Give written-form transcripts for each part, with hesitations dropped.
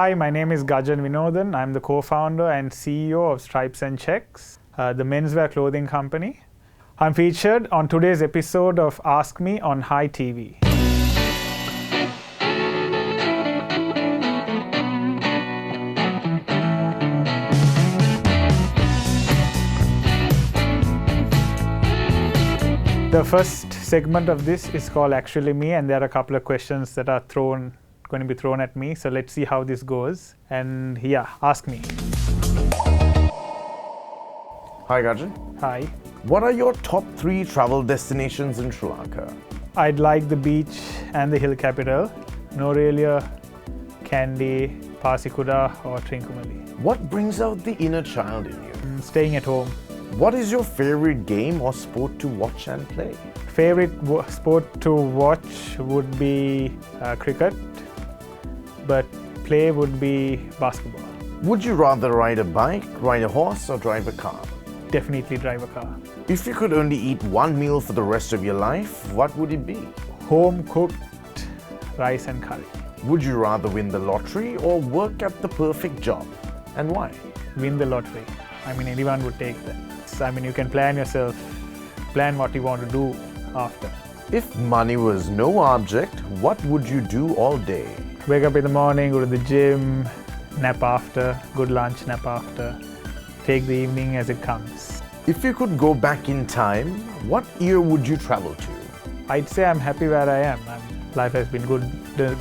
Hi, my name is Gajan Vinodhan. I'm the co-founder and CEO of Stripes and Checks, the menswear clothing company. I'm featured on today's episode of Ask Me on Hi TV. The first segment of this is called Actually Me, and there are a couple of questions that are going to be thrown at me. So let's see how this goes. And yeah, ask me. Hi Gajan. Hi. What are your top 3 travel destinations in Sri Lanka? I'd like the beach and the hill capital, Norelia, Kandy, Pasikuda or Trincomalee. What brings out the inner child in you? Staying at home. What is your favorite game or sport to watch and play? Favorite sport to watch would be cricket, but play would be basketball. Would you rather ride a bike, ride a horse or drive a car? Definitely drive a car. If you could only eat one meal for the rest of your life, what would it be? Home cooked rice and curry. Would you rather win the lottery or work at the perfect job? And why? Win the lottery. I mean, anyone would take that. I mean, you can plan yourself, plan what you want to do after. If money was no object, what would you do all day? Wake up in the morning, go to the gym, nap after, good lunch, nap after, take the evening as it comes. If you could go back in time, what year would you travel to? I'd say I'm happy where I am. Life has been good,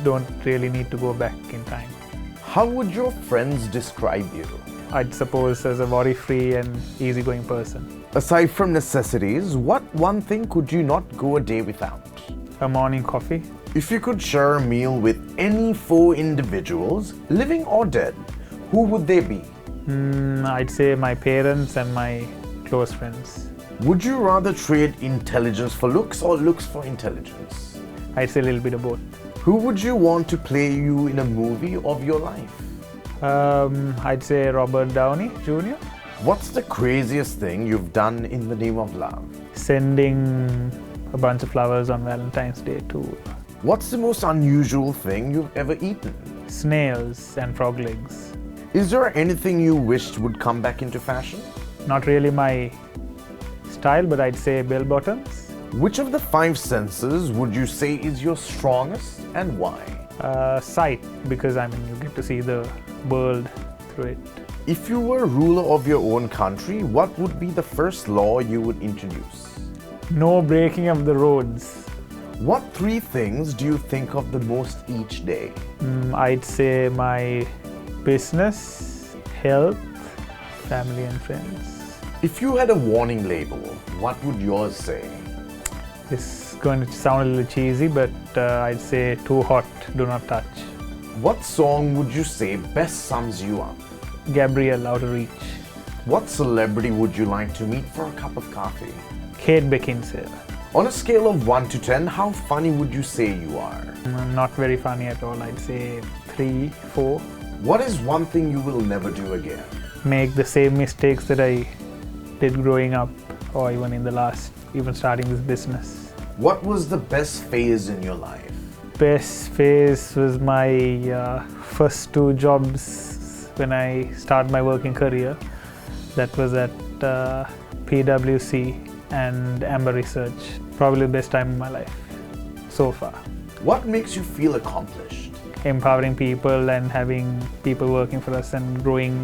don't really need to go back in time. How would your friends describe you? I'd suppose as a worry-free and easygoing person. Aside from necessities, what one thing could you not go a day without? A morning coffee. If you could share a meal with any 4 individuals, living or dead, who would they be? I'd say my parents and my close friends. Would you rather trade intelligence for looks or looks for intelligence? I'd say a little bit of both. Who would you want to play you in a movie of your life? I'd say Robert Downey Jr. What's the craziest thing you've done in the name of love? Sending a bunch of flowers on Valentine's Day too. What's the most unusual thing you've ever eaten? Snails and frog legs. Is there anything you wished would come back into fashion? Not really my style, but I'd say bell bottoms. Which of the 5 senses would you say is your strongest and why? Sight, because I mean you get to see the world through it. If you were ruler of your own country, what would be the first law you would introduce? No breaking of the roads. What 3 things do you think of the most each day? I'd say my business, health, family and friends. If you had a warning label, what would yours say? It's going to sound a little cheesy, but I'd say too hot, do not touch. What song would you say best sums you up? Gabrielle, Out of Reach. What celebrity would you like to meet for a cup of coffee? Kate Beckinsale. On a scale of 1 to 10, how funny would you say you are? Not very funny at all. I'd say 3, 4. What is one thing you will never do again? Make the same mistakes that I did growing up or even starting this business. What was the best phase in your life? Best phase was my first 2 jobs when I started my working career. That was at PwC and Amber Research. Probably the best time of my life so far. What makes you feel accomplished? Empowering people and having people working for us and growing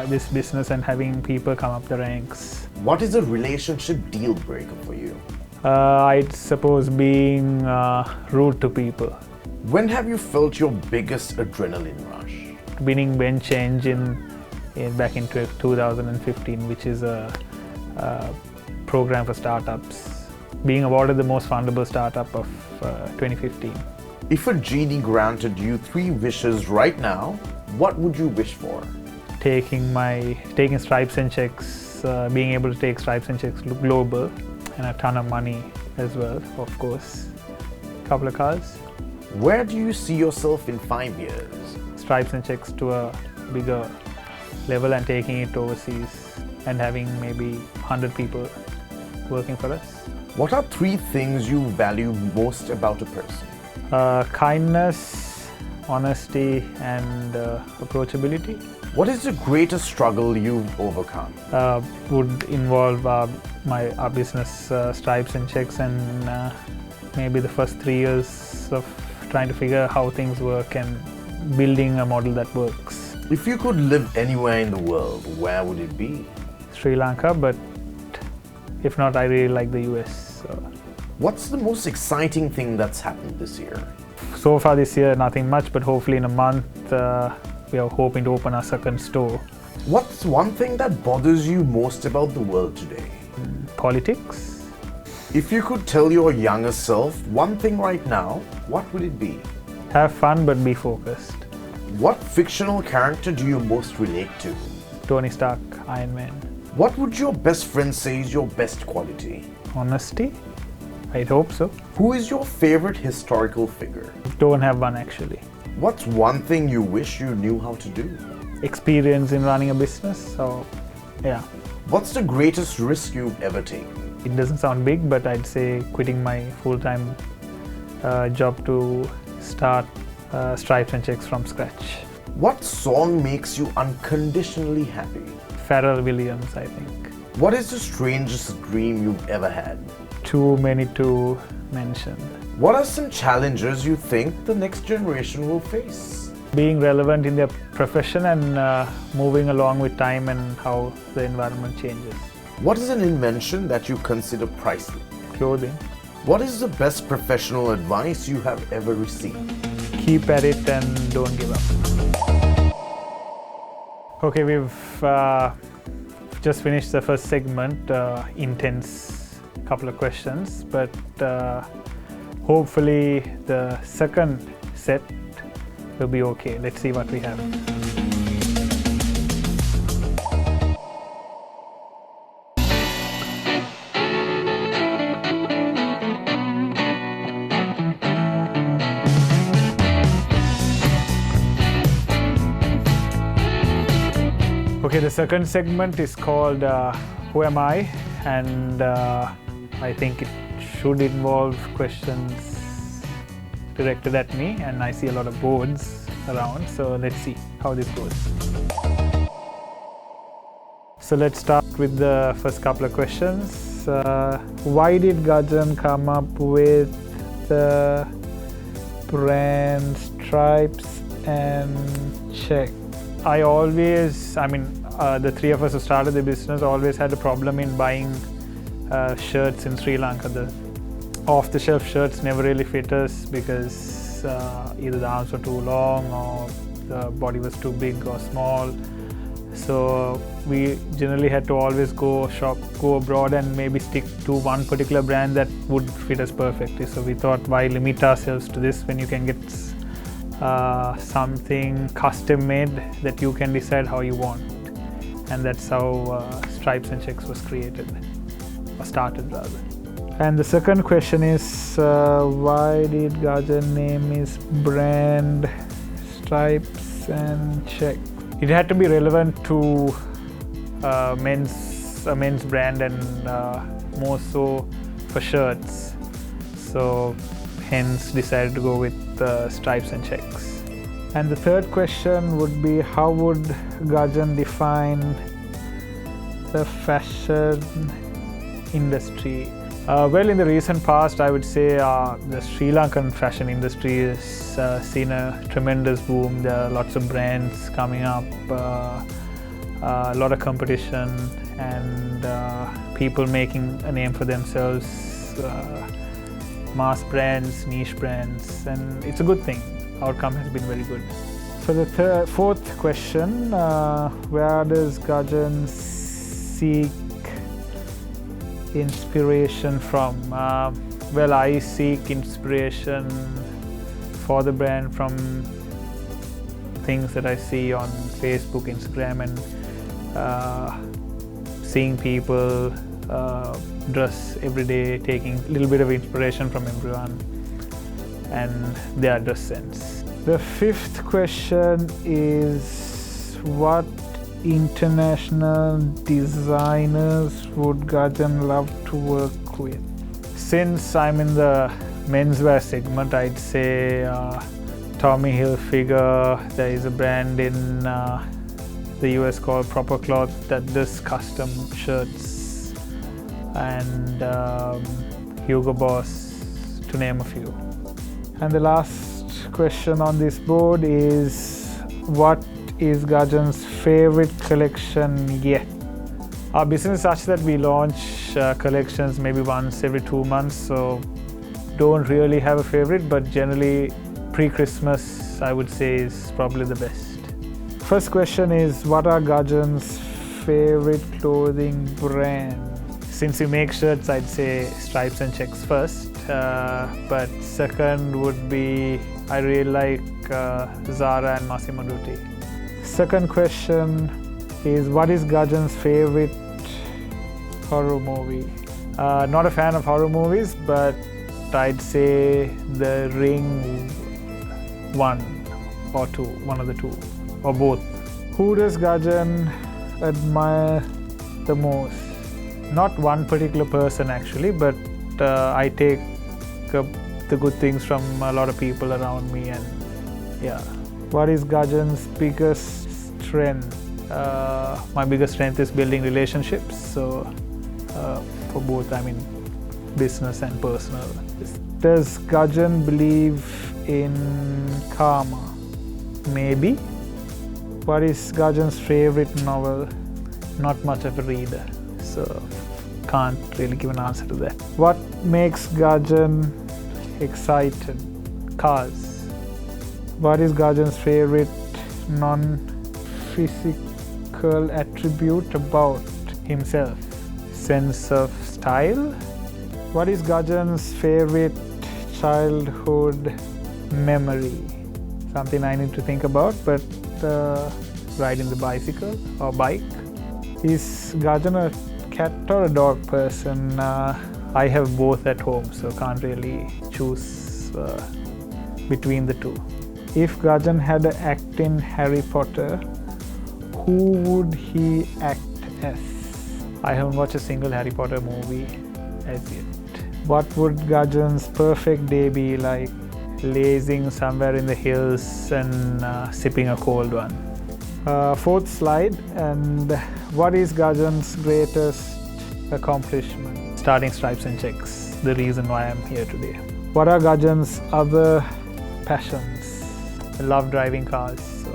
this business and having people come up the ranks. What is a relationship deal breaker for you? I'd suppose being rude to people. When have you felt your biggest adrenaline rush? Winning bench engine back in 2015, which is a program for startups. Being awarded the most fundable startup of 2015. If a genie granted you 3 wishes right now, what would you wish for? Taking Stripes and Checks, being able to take Stripes and Checks global, and a ton of money as well, of course. A couple of cars. Where do you see yourself in 5 years? Stripes and Checks to a bigger level and taking it overseas and having maybe 100 people working for us. What are 3 things you value most about a person? Kindness, honesty and approachability. What is the greatest struggle you've overcome? Would involve our business Stripes and Checks, and maybe the first 3 years of trying to figure how things work and building a model that works. If you could live anywhere in the world, where would it be? Sri Lanka, but if not, I really like the US. So. What's the most exciting thing that's happened this year? So far this year, nothing much, but hopefully in a month, we are hoping to open our second store. What's one thing that bothers you most about the world today? Politics. If you could tell your younger self one thing right now, what would it be? Have fun, but be focused. What fictional character do you most relate to? Tony Stark, Iron Man. What would your best friend say is your best quality? Honesty? I'd hope so. Who is your favorite historical figure? Don't have one actually. What's one thing you wish you knew how to do? Experience in running a business, so yeah. What's the greatest risk you've ever taken? It doesn't sound big, but I'd say quitting my full-time job to start Stripes and Checks from scratch. What song makes you unconditionally happy? Pharrell Williams, I think. What is the strangest dream you've ever had? Too many to mention. What are some challenges you think the next generation will face? Being relevant in their profession and moving along with time and how the environment changes. What is an invention that you consider priceless? Clothing. What is the best professional advice you have ever received? Keep at it and don't give up. Okay, we've just finished the first segment, intense couple of questions, but hopefully the second set will be okay. Let's see what we have. Okay, the second segment is called Who Am I? And I think it should involve questions directed at me, and I see a lot of boards around, so let's see how this goes. So let's start with the first couple of questions. Why did Gajan come up with the brand Stripes and Check? The three of us who started the business always had a problem in buying shirts in Sri Lanka. The off-the-shelf shirts never really fit us because either the arms were too long or the body was too big or small. So we generally had to always go abroad and maybe stick to one particular brand that would fit us perfectly. So we thought, why limit ourselves to this when you can get something custom made that you can decide how you want. And that's how Stripes and Checks was created, or started rather. And the second question is, why did Gajan name his brand Stripes and Checks? It had to be relevant to a men's brand, and more so for shirts. So hence decided to go with Stripes and Checks. And the third question would be, how would Gajan define the fashion industry? Well, in the recent past, I would say the Sri Lankan fashion industry has seen a tremendous boom. There are lots of brands coming up, a lot of competition, and people making a name for themselves, mass brands, niche brands, and it's a good thing. Outcome has been very good. For the fourth question, where does Gajan seek inspiration from? Well, I seek inspiration for the brand from things that I see on Facebook, Instagram, and seeing people dress every day, taking a little bit of inspiration from everyone and their dress sense. The fifth question is, what international designers would Gajan love to work with? Since I'm in the menswear segment, I'd say Tommy Hilfiger. There is a brand in the US called Proper Cloth that does custom shirts, and Hugo Boss, to name a few. And the last question on this board is, what is Gajan's favorite collection yet? Our business is such that we launch collections maybe once every 2 months, so don't really have a favorite, but generally pre-Christmas I would say is probably the best. First question is, what are Gajan's favorite clothing brand? Since we make shirts, I'd say Stripes and Checks first, but second would be, I really like Zara and Massimo Dutti. Second question is, what is Gajan's favorite horror movie? Not a fan of horror movies, but I'd say The Ring 1 or 2, one of the two, or both. Who does Gajan admire the most? Not one particular person actually, but I take the good things from a lot of people around me, and yeah. What is Gajan's biggest strength? My biggest strength is building relationships, so for both, I mean, business and personal. Does Gajan believe in karma? Maybe. What is Gajan's favorite novel? Not much of a reader, so can't really give an answer to that. What makes Gajan excited? Cars. What is Gajan's favorite non-physical attribute about himself? Sense of style. What is Gajan's favorite childhood memory? Something I need to think about, but riding the bicycle or bike. Is Gajan a cat or a dog person? I have both at home, so can't really choose between the two. If Gajan had to act in Harry Potter, who would he act as? I haven't watched a single Harry Potter movie as yet. What would Gajan's perfect day be like? Lazing somewhere in the hills and sipping a cold one. Fourth slide, and what is Gajan's greatest accomplishment? Starting Stripes and Checks, the reason why I'm here today. What are Gajan's other passions? I love driving cars, so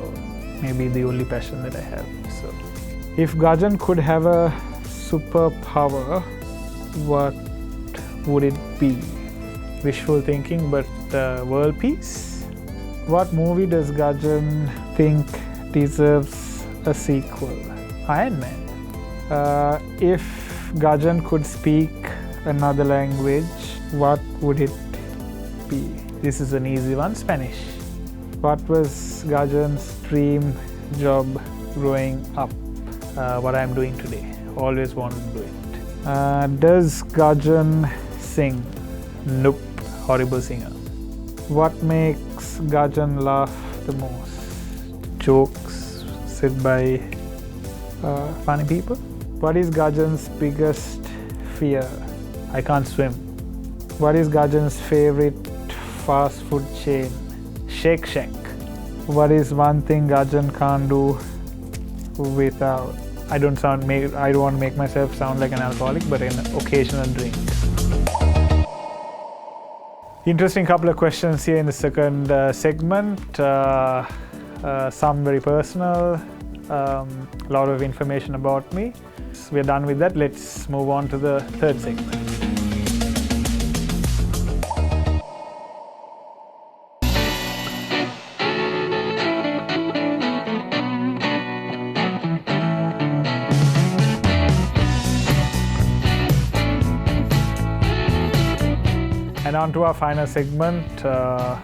maybe the only passion that I have. So, if Gajan could have a superpower, what would it be? Wishful thinking, but world peace. What movie does Gajan think deserves a sequel? Iron Man. If Gajan could speak another language, what would it be? This is an easy one, Spanish. What was Gajan's dream job growing up? What I'm doing today. Always wanted to do it. Does Gajan sing? Nope, horrible singer. What makes Gajan laugh the most? Jokes said by funny people. What is Gajan's biggest fear? I can't swim. What is Gajan's favorite fast food chain? Shake Shack. What is one thing Gajan can't do without? I don't want to make myself sound like an alcoholic, but an occasional drink. Interesting couple of questions here in the second segment. Some very personal, a lot of information about me. So we're done with that. Let's move on to the third segment. And on to our final segment, a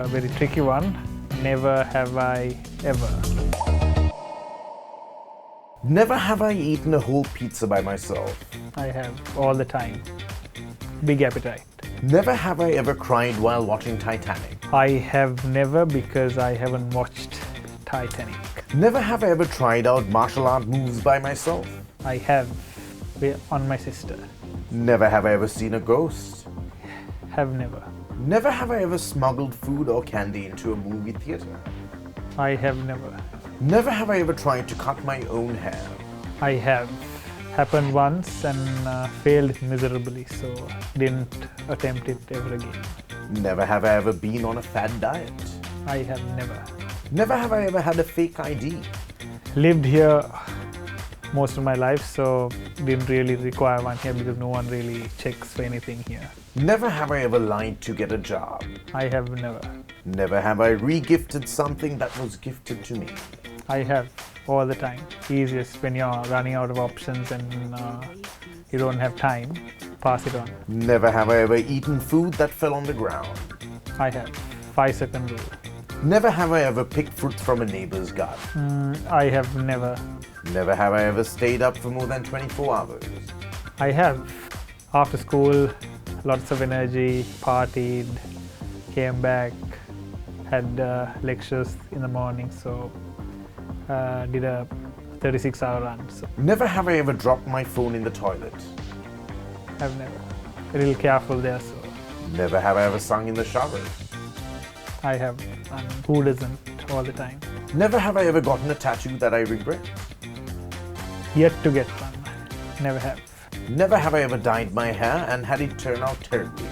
very tricky one. Never have I ever. Never have I eaten a whole pizza by myself. I have all the time. Big appetite. Never have I ever cried while watching Titanic. I have never, because I haven't watched Titanic. Never have I ever tried out martial art moves by myself. I have, on my sister. Never have I ever seen a ghost. Have never. Never have I ever smuggled food or candy into a movie theater. I have never. Never have I ever tried to cut my own hair. I have. Happened once and failed miserably, so didn't attempt it ever again. Never have I ever been on a fad diet. I have never. Never have I ever had a fake ID. Lived here most of my life, so didn't really require one here because no one really checks for anything here. Never have I ever lied to get a job. I have never. Never have I re-gifted something that was gifted to me. I have all the time. Easiest when you're running out of options and you don't have time, pass it on. Never have I ever eaten food that fell on the ground. I have. 5-second rule. Never have I ever picked fruit from a neighbor's garden. I have never. Never have I ever stayed up for more than 24 hours. I have. After school, lots of energy, partied, came back, had lectures in the morning, so did a 36-hour run. So Never have I ever dropped my phone in the toilet. I've never. A little careful there, so Never have I ever sung in the shower. I have. And who doesn't all the time? Never have I ever gotten a tattoo that I regret. Yet to get one. Never have. Never have I ever dyed my hair and had it turn out terribly.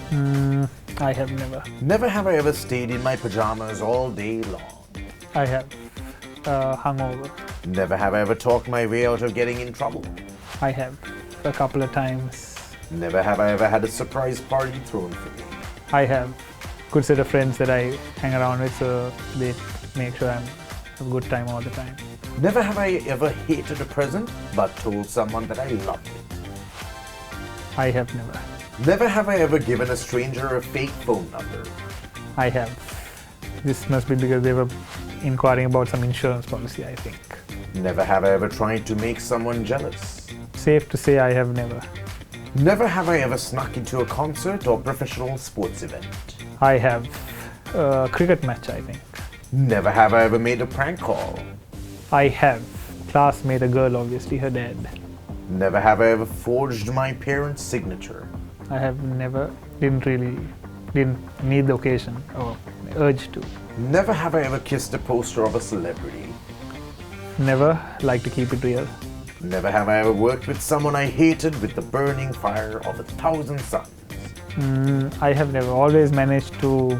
I have never. Never have I ever stayed in my pajamas all day long. I have. Hungover. Never have I ever talked my way out of getting in trouble. I have. A couple of times. Never have I ever had a surprise party thrown for me. I have. Good set of friends that I hang around with, so they make sure I'm have a good time all the time. Never have I ever hated a present but told someone that I loved it. I have never. Never have I ever given a stranger a fake phone number. I have. This must be because they were inquiring about some insurance policy, I think. Never have I ever tried to make someone jealous. Safe to say I have never. Never have I ever snuck into a concert or professional sports event. I have. A cricket match, I think. Never have I ever made a prank call. I have. Classmate, a girl, obviously, her dad. Never have I ever forged my parents' signature. I have never. Didn't need the occasion or urge to. Never have I ever kissed a poster of a celebrity. Never. Like to keep it real. Never have I ever worked with someone I hated with the burning fire of 1,000 suns. I have never. Always managed to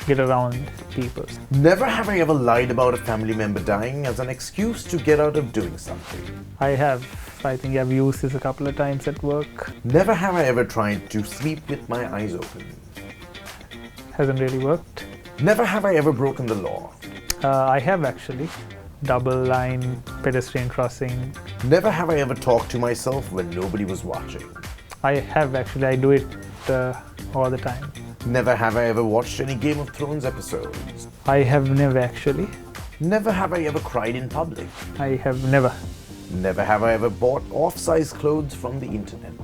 get around people. Never have I ever lied about a family member dying as an excuse to get out of doing something. I have. I think I've used this a couple of times at work. Never have I ever tried to sleep with my eyes open. Hasn't really worked. Never have I ever broken the law. I have actually. Double line, pedestrian crossing. Never have I ever talked to myself when nobody was watching. I have actually. I do it all the time. Never have I ever watched any Game of Thrones episodes. I have never actually. Never have I ever cried in public. I have never. Never have I ever bought off-size clothes from the internet.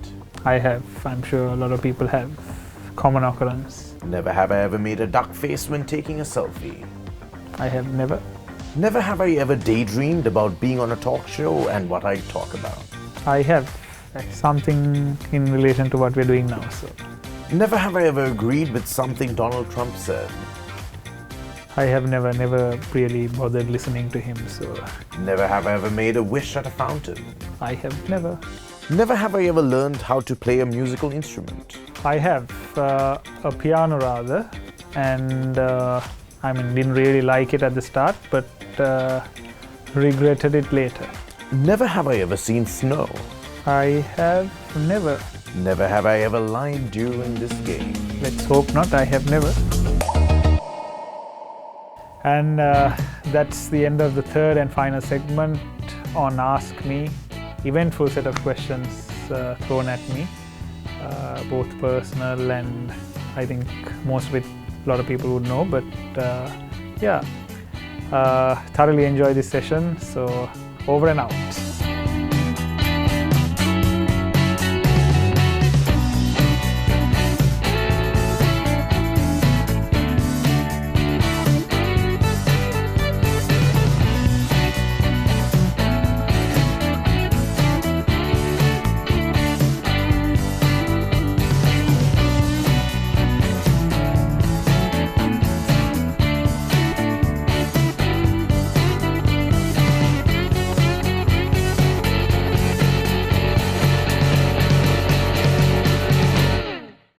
I have. I'm sure a lot of people have. Common occurrence. Never have I ever made a duck face when taking a selfie. I have never. Never have I ever daydreamed about being on a talk show and what I'd talk about. I have. Something in relation to what we're doing now. So Never have I ever agreed with something Donald Trump said. I have never really bothered listening to him. So Never have I ever made a wish at a fountain. I have never. Never have I ever learned how to play a musical instrument. I have a piano rather, and didn't really like it at the start, but regretted it later. Never have I ever seen snow. I have never. Never have I ever lied during this game. Let's hope not. I have never. And that's the end of the third and final segment on Ask Me. Eventful set of questions thrown at me, both personal and I think most of it a lot of people would know, but thoroughly enjoyed this session, so over and out.